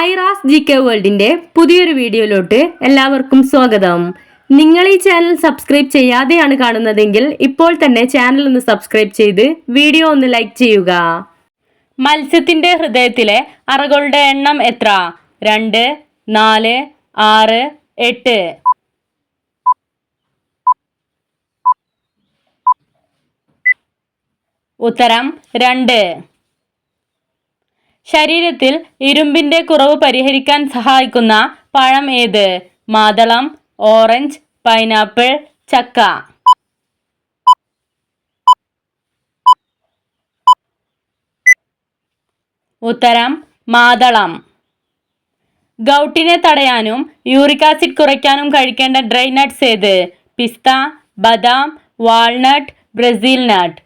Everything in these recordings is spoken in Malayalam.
ഐറാസ് GK വേൾഡിന്റെ പുതിയൊരു വീഡിയോയിലോട്ട് എല്ലാവർക്കും സ്വാഗതം. നിങ്ങൾ ഈ ചാനൽ സബ്സ്ക്രൈബ് ചെയ്യാതെയാണ് കാണുന്നതെങ്കിൽ ഇപ്പോൾ തന്നെ ചാനൽ ഒന്ന് സബ്സ്ക്രൈബ് ചെയ്ത് വീഡിയോ ഒന്ന് ലൈക്ക് ചെയ്യുക. മത്സ്യത്തിന്റെ ഹൃദയത്തിലെ അറകളുടെ എണ്ണം എത്ര? 2, 4, 6, 8. ഉത്തരം 2. ശരീരത്തിൽ ഇരുമ്പിന്റെ കുറവ് പരിഹരിക്കാൻ സഹായിക്കുന്ന പഴം ഏത്? മാതളം, ഓറഞ്ച്, പൈനാപ്പിൾ, ചക്ക. ഉത്തരം മാതളം. ഗൗട്ടിനെ തടയാനും യൂറിക് ആസിഡ് കുറയ്ക്കാനും കഴിക്കേണ്ട ഡ്രൈ നട്ട്സ് ഏത്? പിസ്ത, ബദാം, വാൾനട്ട്, ബ്രസീൽ നട്ട്.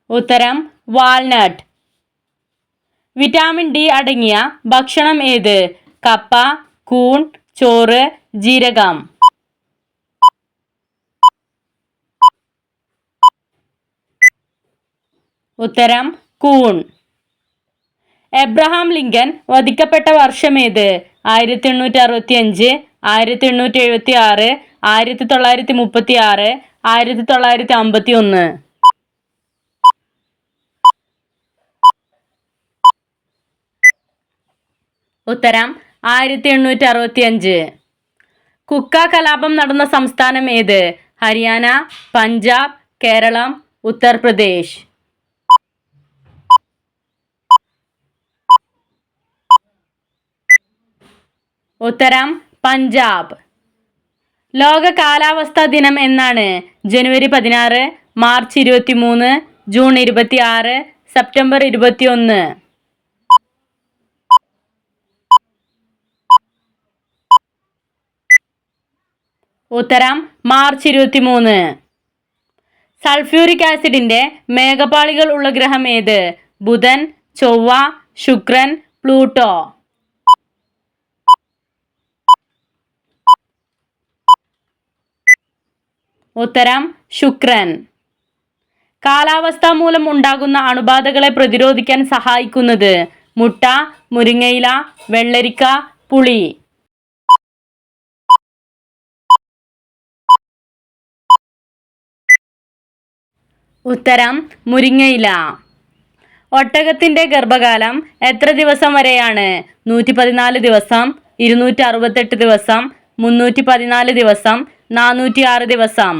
ഉത്തരം വാൾനട്ട്. വിറ്റാമിൻ ഡി അടങ്ങിയ ഭക്ഷണം ഏത്? കപ്പ, കൂൺ, ചോറ്, ജീരകം. ഉത്തരം കൂൺ. എബ്രഹാം ലിങ്കൻ വധിക്കപ്പെട്ട വർഷമേത്? 1865, 1876, 1936, 1951. ഉത്തരം 1865. കുക്ക കലാപം നടന്ന സംസ്ഥാനം ഏത്? ഹരിയാന, പഞ്ചാബ്, കേരളം, ഉത്തർപ്രദേശ്. ഉത്തരം പഞ്ചാബ്. ലോക കാലാവസ്ഥാ ദിനം എന്നാണ്? ജനുവരി 16, മാർച്ച് 23, ജൂൺ 26, സെപ്റ്റംബർ 21. ഉത്തരം മാർച്ച് 23. സൾഫ്യൂരിക് ആസിഡിന്റെ മേഘപാളികൾ ഉള്ള ഗ്രഹം ഏത്? ബുധൻ, ചൊവ്വ, ശുക്രൻ, പ്ലൂട്ടോ. ഉത്തരം ശുക്രൻ. കാലാവസ്ഥ മൂലം ഉണ്ടാകുന്ന അണുബാധകളെ പ്രതിരോധിക്കാൻ സഹായിക്കുന്നത്? മുട്ട, മുരിങ്ങയില, വെള്ളരിക്ക, പുളി. ഉത്തരം മുരിങ്ങയില. ഒട്ടകത്തിന്റെ ഗർഭകാലം എത്ര ദിവസം വരെയാണ്? 114 ദിവസം, 268 ദിവസം, 314 ദിവസം, 406 ദിവസം.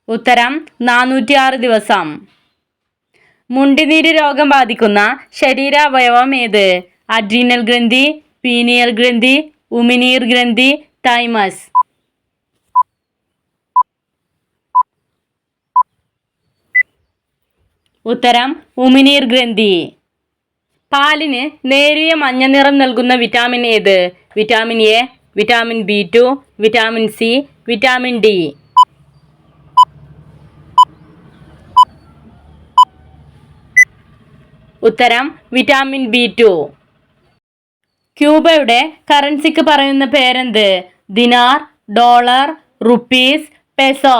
ഉത്തരം 406 ദിവസം. മുണ്ടിനീര് രോഗം ബാധിക്കുന്ന ശരീരാവയവം ഏത്? അഡ്രീനൽ ഗ്രന്ഥി, പീനിയൽ ഗ്രന്ഥി, ഉമിനീർ ഗ്രന്ഥി, തൈമസ്. ഉത്തരം ഉമിനീർ ഗ്രന്ഥി. പാലിന് നേരിയ മഞ്ഞ നിറം നൽകുന്ന വിറ്റാമിൻ ഏത്? Vitamin A, vitamin B2, vitamin C, vitamin D. ഉത്തരം വിറ്റാമിൻ B2. ക്യൂബയുടെ കറൻസിക്ക് പറയുന്ന പേരെന്ത്? ദിനാർ, ഡോളർ, റുപ്പീസ്, പെസോ.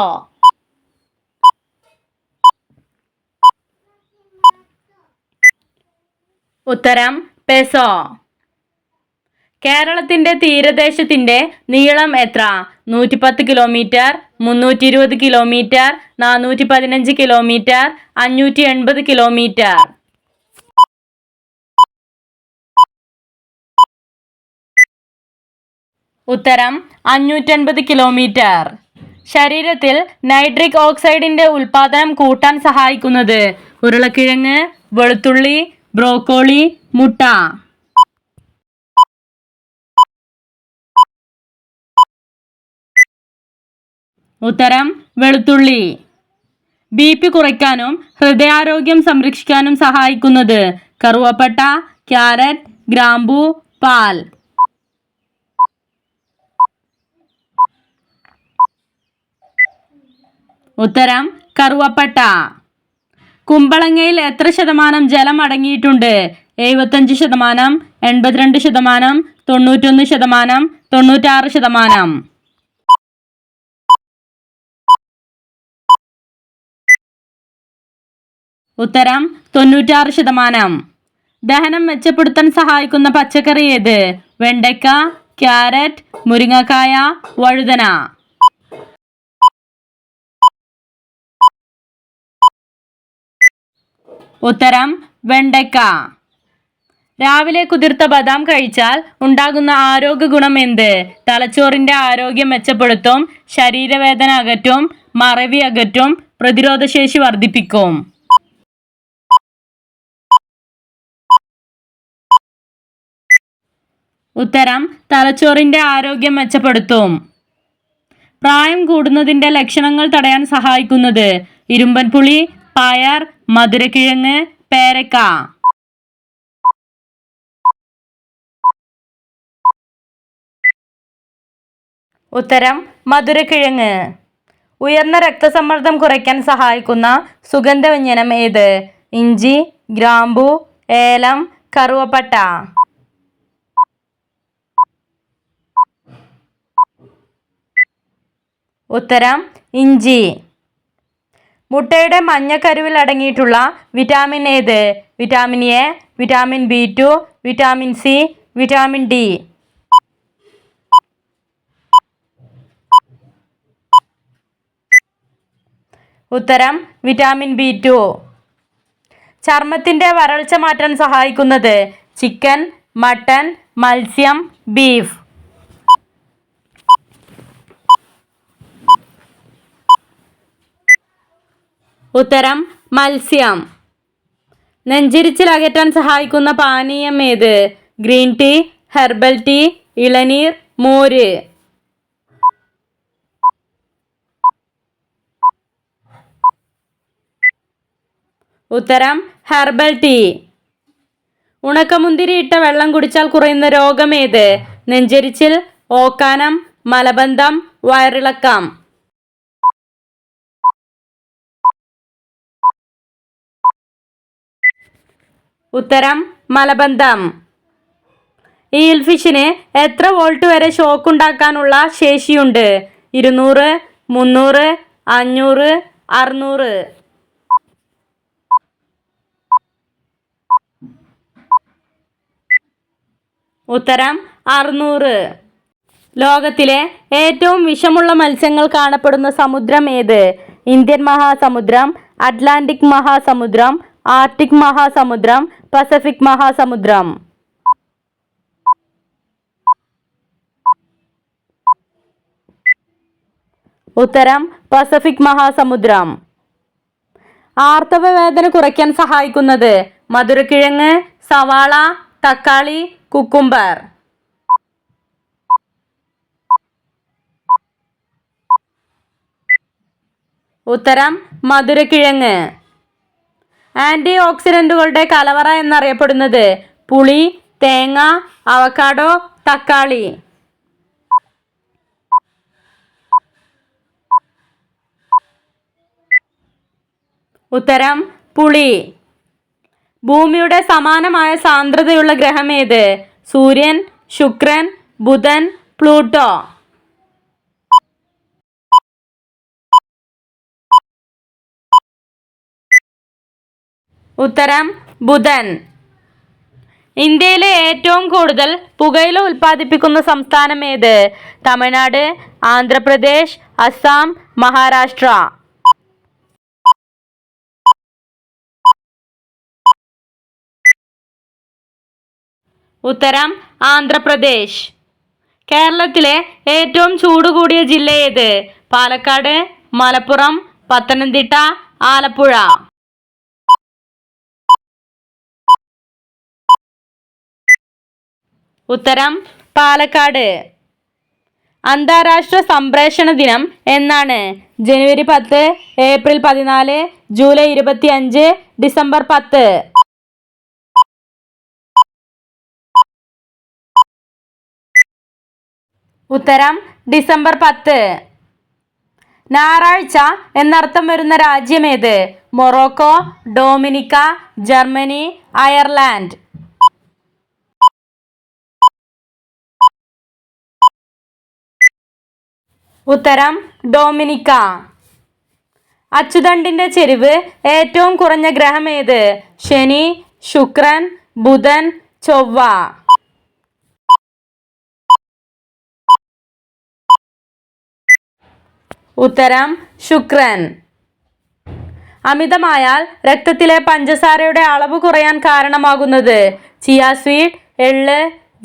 ഉത്തരം പെസോ. കേരളത്തിന്റെ തീരദേശത്തിന്റെ നീളം എത്ര? 110 കിലോമീറ്റർ, 320 കിലോമീറ്റർ, 415 കിലോമീറ്റർ, 580 കിലോമീറ്റർ. ഉത്തരം 580 കിലോമീറ്റർ. ശരീരത്തിൽ നൈട്രിക് ഓക്സൈഡിന്റെ ഉൽപാദനം കൂട്ടാൻ സഹായിക്കുന്നത്? ഉരുളക്കിഴങ്ങ്, വെളുത്തുള്ളി, ബ്രോക്കോളി, മുട്ട. ഉത്തരം വെളുത്തുള്ളി. BP കുറയ്ക്കാനും ഹൃദയാരോഗ്യം സംരക്ഷിക്കാനും സഹായിക്കുന്നത്? കറുവപ്പട്ട, ക്യാരറ്റ്, ഗ്രാമ്പൂ, പാൽ. ഉത്തരം കറുവപ്പട്ട. കുമ്പളങ്ങയിൽ എത്ര ശതമാനം ജലം അടങ്ങിയിട്ടുണ്ട്? 75%, 82%, 91%, 96%. ഉത്തരം 96%. ദഹനം മെച്ചപ്പെടുത്താൻ സഹായിക്കുന്ന പച്ചക്കറി ഏത്? വെണ്ടയ്ക്ക, ക്യാരറ്റ്, മുരിങ്ങക്കായ, വഴുതന. ഉത്തരം വെണ്ടയ്ക്ക. രാവിലെ കുതിർത്ത ബദാം കഴിച്ചാൽ ഉണ്ടാകുന്ന ആരോഗ്യ ഗുണം എന്ത്? തലച്ചോറിന്റെ ആരോഗ്യം മെച്ചപ്പെടുത്തും, ശരീരവേദന അകറ്റും, മറവി അകറ്റും, പ്രതിരോധശേഷി വർദ്ധിപ്പിക്കും. ഉത്തരം തലച്ചോറിന്റെ ആരോഗ്യം മെച്ചപ്പെടുത്തും. പ്രായം കൂടുന്നതിന്റെ ലക്ഷണങ്ങൾ തടയാൻ സഹായിക്കുന്നത്? ഇരുമ്പൻ പുളി, പയർ, മധുരക്കിഴങ്ങ്, പേരക്ക. ഉത്തരം മധുരക്കിഴങ്ങ്. ഉയർന്ന രക്തസമ്മർദ്ദം കുറയ്ക്കാൻ സഹായിക്കുന്ന സുഗന്ധവ്യഞ്ജനം ഏത്? ഇഞ്ചി, ഗ്രാമ്പു, ഏലം, കറുവപ്പട്ട. ഉത്തരം ഇഞ്ചി. മുട്ടയുടെ മഞ്ഞക്കരുവിൽ അടങ്ങിയിട്ടുള്ള വിറ്റാമിൻ ഏത്? Vitamin A, vitamin B2, vitamin C, vitamin D. ഉത്തരം വിറ്റാമിൻ B2. ചർമ്മത്തിന്റെ വരൾച്ച മാറ്റാൻ സഹായിക്കുന്നത്? ചിക്കൻ, മട്ടൻ, മത്സ്യം, ബീഫ്. ഉത്തരം മത്സ്യം. നെഞ്ചിരിച്ചിൽ അകറ്റാൻ സഹായിക്കുന്ന പാനീയം ഏത്? ഗ്രീൻ ടീ, ഹെർബൽ ടീ, ഇളനീർ, മോര്. ഉത്തരം ഹെർബൽ ടീ. ഉണക്കമുന്തിരി ഇട്ട വെള്ളം കുടിച്ചാൽ കുറയുന്ന രോഗം ഏത്? നെഞ്ചരിച്ചിൽ, ഓക്കാനം, മലബന്ധം, വയറിളക്കം. ഉത്തരം മലബന്ധം. ഈൽ ഫിഷിന് എത്ര വോൾട്ട് വരെ ഷോക്ക് ഉണ്ടാക്കാനുള്ള ശേഷിയുണ്ട്? 200, 300, 500, 600. ഉത്തരം 600. ലോകത്തിലെ ഏറ്റവും വിഷമുള്ള മത്സ്യങ്ങൾ കാണപ്പെടുന്ന സമുദ്രം ഏത്? ഇന്ത്യൻ മഹാസമുദ്രം, അറ്റ്ലാന്റിക് മഹാസമുദ്രം, ആർട്ടിക് മഹാസമുദ്രം, പസഫിക് മഹാസമുദ്രം. ഉത്തരം പസഫിക് മഹാസമുദ്രം. ആർത്തവ വേദന കുറയ്ക്കാൻ സഹായിക്കുന്നത്? മധുരക്കിഴങ്ങ്, സവാള, തക്കാളി, കുക്കുംബർ. ഉത്തരം മധുരക്കിഴങ്ങ്. ആന്റി ഓക്സിഡന്റുകളുടെ കലവറ എന്നറിയപ്പെടുന്നത്? പുളി, തേങ്ങ, അവക്കാഡോ, തക്കാളി. ഉത്തരം പുളി. ഭൂമിയുടെ സമാനമായ സാന്ദ്രതയുള്ള ഗ്രഹം ഏത്? സൂര്യൻ, ശുക്രൻ, ബുധൻ, പ്ലൂട്ടോ. ഉത്തരം ബുധൻ. ഇന്ത്യയിലെ ഏറ്റവും കൂടുതൽ പുകയില ഉൽപ്പാദിപ്പിക്കുന്ന സംസ്ഥാനം ഏത്? തമിഴ്നാട്, ആന്ധ്രാപ്രദേശ്, അസം, മഹാരാഷ്ട്ര. ഉത്തരം ആന്ധ്രാപ്രദേശ്. കേരളത്തിലെ ഏറ്റവും ചൂട് കൂടിയ ജില്ല ഏത്? പാലക്കാട്, മലപ്പുറം, പത്തനംതിട്ട, ആലപ്പുഴ. ഉത്തരം പാലക്കാട്. അന്താരാഷ്ട്ര സംപ്രേഷണ ദിനം എന്നാണ്? ജനുവരി 10, ഏപ്രിൽ 14, ജൂലൈ 25, ഡിസംബർ 10. ഉത്തരം ഡിസംബർ 10. ഞായറാഴ്ച എന്നർത്ഥം വരുന്ന രാജ്യം ഏത്? Morocco, Dominica, Germany, Ireland. ഉത്തരം ഡൊമിനിക്ക. അച്ചുതണ്ടിന്റെ ചെരിവ് ഏറ്റവും കുറഞ്ഞ ഗ്രഹം ഏത്? ശനി, ശുക്രൻ, ബുധൻ, ചൊവ്വ. ഉത്തരം ശുക്രൻ. അമിതമായാൽ രക്തത്തിലെ പഞ്ചസാരയുടെ അളവ് കുറയാൻ കാരണമാകുന്നത്? ചിയ സീഡ്, എള്ള്,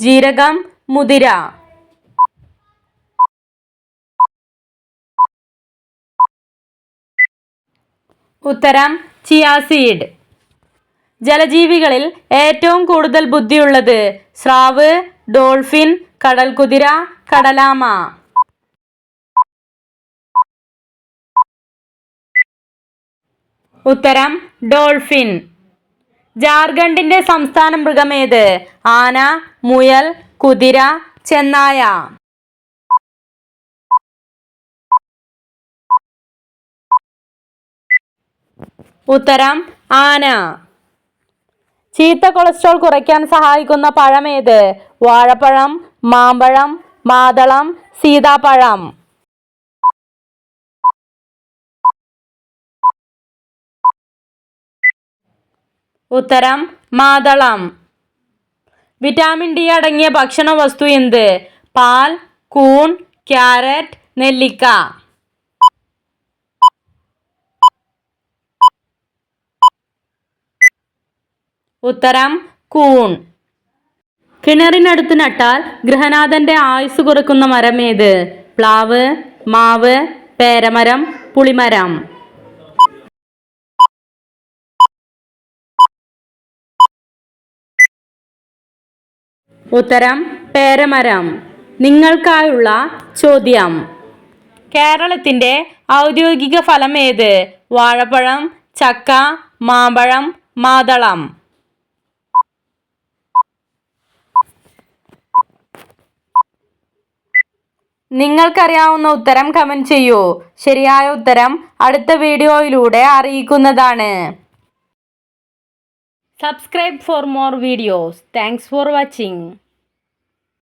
ജീരകം, മുതിര. ഉത്തരം ചിയ സീഡ്. ജലജീവികളിൽ ഏറ്റവും കൂടുതൽ ബുദ്ധിയുള്ളത്? സ്രാവ്, ഡോൾഫിൻ, കടൽക്കുതിര, കടലാമ. ഉത്തരം ഡോൾഫിൻ. ജാർഖണ്ഡിന്റെ സംസ്ഥാന മൃഗമേത്? ആന, മുയൽ, കുതിര, ചെന്നായ. ഉത്തരം ആന. ചീത്ത കൊളസ്ട്രോൾ കുറയ്ക്കാൻ സഹായിക്കുന്ന പഴമേത്? വാഴപ്പഴം, മാമ്പഴം, മാതളം, സീതാപ്പഴം. ഉത്തരം മാതളം. വിറ്റാമിൻ ഡി അടങ്ങിയ ഭക്ഷണ വസ്തു എന്ത്? പാൽ, കൂൺ, ക്യാരറ്റ്, നെല്ലിക്ക. ഉത്തരം കൂൺ. കിണറിനടുത്ത് നട്ടാൽ ഗൃഹനാഥന്റെ ആയുസ് കുറയ്ക്കുന്ന മരമേത്? പ്ലാവ്, മാവ്, പേരമരം, പുളിമരം. ഉത്തരം പേരമരം. നിങ്ങൾക്കായുള്ള ചോദ്യം: കേരളത്തിന്റെ ഔദ്യോഗിക ഫലം ഏത്? വാഴപ്പഴം, ചക്ക, മാമ്പഴം, മാതളം. നിങ്ങൾക്കറിയാവുന്ന ഉത്തരം കമന്റ് ചെയ്യൂ. ശരിയായ ഉത്തരം അടുത്ത വീഡിയോയിലൂടെ അറിയിക്കുന്നതാണ്. Subscribe for more videos. Thanks for watching.